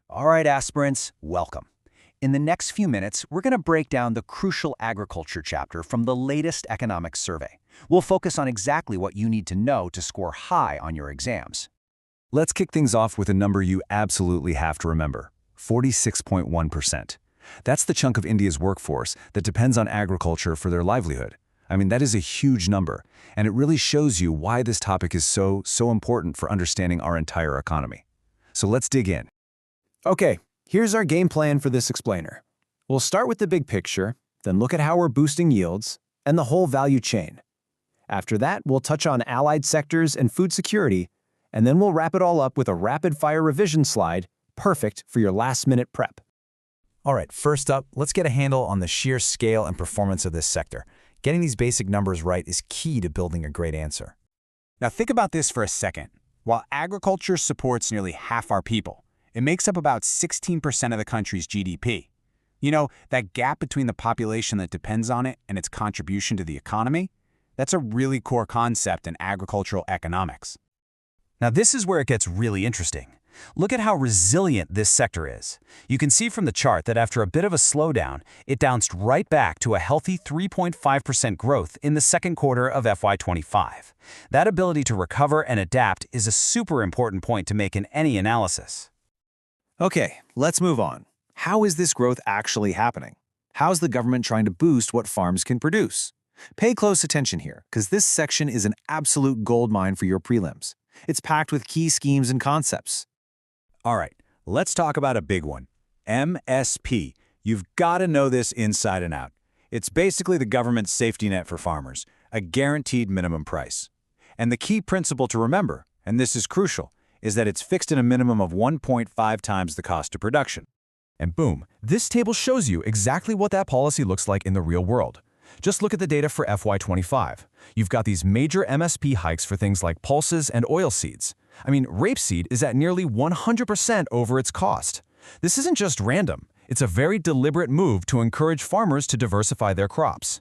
All right, aspirants, welcome. In the next few minutes, we're going to break down the crucial agriculture chapter from the latest economics survey. We'll focus on exactly what you need to know to score high on your exams. Let's kick things off with a number you absolutely have to remember, 46.1%. That's the chunk of India's workforce that depends on agriculture for their livelihood. I mean, that is a huge number, and it really shows you why this topic is so important for understanding our entire economy. So let's dig in. Okay, here's our game plan for this explainer. We'll start with the big picture, then look at how we're boosting yields and the whole value chain. After that, we'll touch on allied sectors and food security, and then we'll wrap it all up with a rapid-fire revision slide, perfect for your last-minute prep. All right, first up, let's get a handle on the sheer scale and performance of this sector. Getting these basic numbers right is key to building a great answer. Now think about this for a second. While agriculture supports nearly half our people, it makes up about 16% of the country's GDP. You know, that gap between the population that depends on it and its contribution to the economy? That's a really core concept in agricultural economics. Now, this is where it gets really interesting. Look at how resilient this sector is. You can see from the chart that after a bit of a slowdown, it bounced right back to a healthy 3.5% growth in the second quarter of FY25. That ability to recover and adapt is a super important point to make in any analysis. Okay, let's move on. How is this growth actually happening? How's the government trying to boost what farms can produce? Pay close attention here, because this section is an absolute goldmine for your prelims. It's packed with key schemes and concepts. All right, let's talk about a big one, MSP. You've got to know this inside and out. It's basically the government's safety net for farmers, a guaranteed minimum price. And the key principle to remember, and this is crucial, is that it's fixed at a minimum of 1.5 times the cost of production. And boom, this table shows you exactly what that policy looks like in the real world. Just look at the data for FY25. You've got these major MSP hikes for things like pulses and oilseeds. I mean, rapeseed is at nearly 100% over its cost. This isn't just random. It's a very deliberate move to encourage farmers to diversify their crops.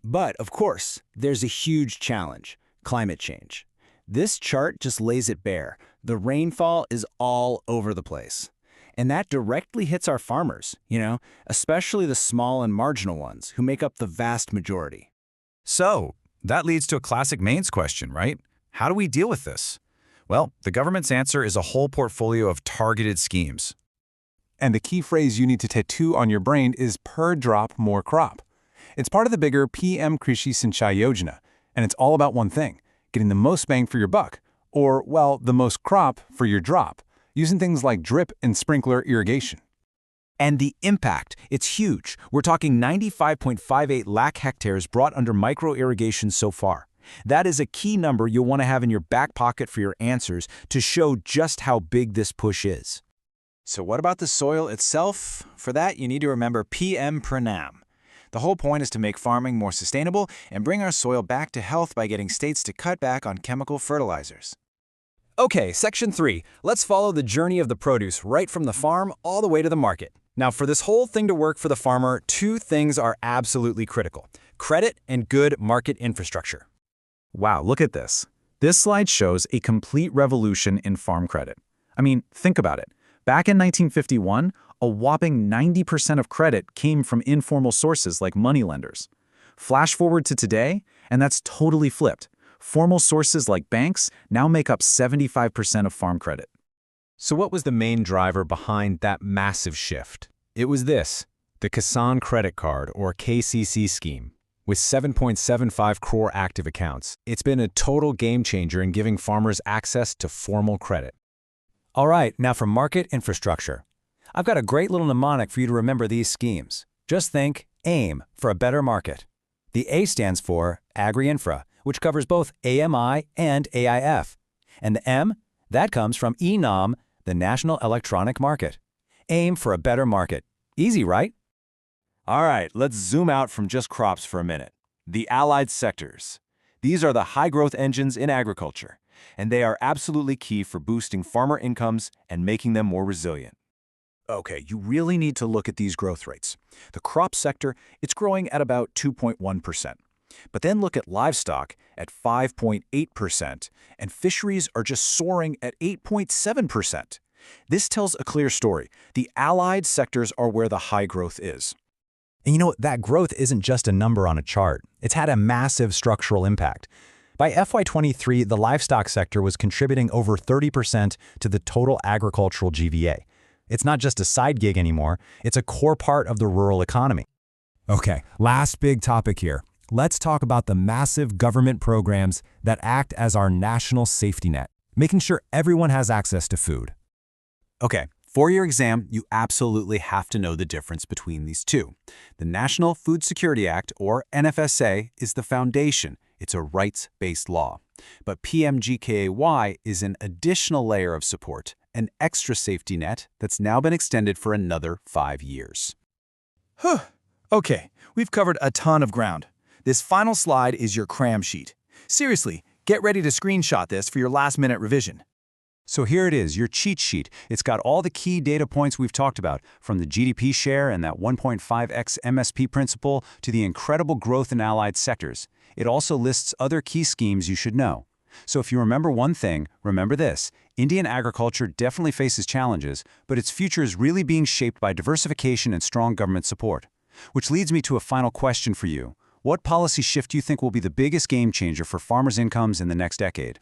But, of course, there's a huge challenge: climate change. This chart just lays it bare. The rainfall is all over the place. And that directly hits our farmers, especially the small and marginal ones who make up the vast majority. So, that leads to a classic mains question, right? How do we deal with this? Well, the government's answer is a whole portfolio of targeted schemes. And the key phrase you need to tattoo on your brain is per drop more crop. It's part of the bigger PM Krishi Sinchai Yojana, and it's all about one thing: getting the most bang for your buck, or, well, the most crop for your drop, using things like drip and sprinkler irrigation. And the impact, it's huge. We're talking 95.58 lakh hectares brought under micro-irrigation so far. That is a key number you'll want to have in your back pocket for your answers to show just how big this push is. So what about the soil itself? For that, you need to remember PM Pranam. The whole point is to make farming more sustainable and bring our soil back to health by getting states to cut back on chemical fertilizers. Okay, Section 3. Let's follow the journey of the produce right from the farm all the way to the market. Now, for this whole thing to work for the farmer, two things are absolutely critical: credit and good market infrastructure. Wow, look at this. This slide shows a complete revolution in farm credit. I mean, think about it. Back in 1951, a whopping 90% of credit came from informal sources like moneylenders. Flash forward to today, and that's totally flipped. Formal sources like banks now make up 75% of farm credit. So what was the main driver behind that massive shift? It was this: the Kisan Credit Card, or KCC scheme. With 7.75 crore active accounts, it's been a total game changer in giving farmers access to formal credit. All right, now for market infrastructure. I've got a great little mnemonic for you to remember these schemes. Just think AIM for a better market. The A stands for Agri-Infra, which covers both AMI and AIF. And the M, that comes from ENAM, the National Electronic Market. AIM for a better market. Easy, right? All right, let's zoom out from just crops for a minute. The allied sectors. These are the high-growth engines in agriculture, and they are absolutely key for boosting farmer incomes and making them more resilient. Okay, you really need to look at these growth rates. The crop sector, it's growing at about 2.1%. But then look at livestock at 5.8%, and fisheries are just soaring at 8.7%. This tells a clear story. The allied sectors are where the high growth is. And you know, that growth isn't just a number on a chart. It's had a massive structural impact. By FY23, the livestock sector was contributing over 30% to the total agricultural GVA. It's not just a side gig anymore, it's a core part of the rural economy. Okay, last big topic here. Let's talk about the massive government programs that act as our national safety net, making sure everyone has access to food. Okay, for your exam, you absolutely have to know the difference between these two. The National Food Security Act, or NFSA, is the foundation. It's a rights-based law. But PMGKAY is an additional layer of support, an extra safety net that's now been extended for another 5 years. Okay, we've covered a ton of ground. This final slide is your cram sheet. Seriously, get ready to screenshot this for your last-minute revision. So here it is, your cheat sheet. It's got all the key data points we've talked about, from the GDP share and that 1.5x MSP principle to the incredible growth in allied sectors. It also lists other key schemes you should know. So if you remember one thing, remember this. Indian agriculture definitely faces challenges, but its future is really being shaped by diversification and strong government support. Which leads me to a final question for you. What policy shift do you think will be the biggest game changer for farmers' incomes in the next decade?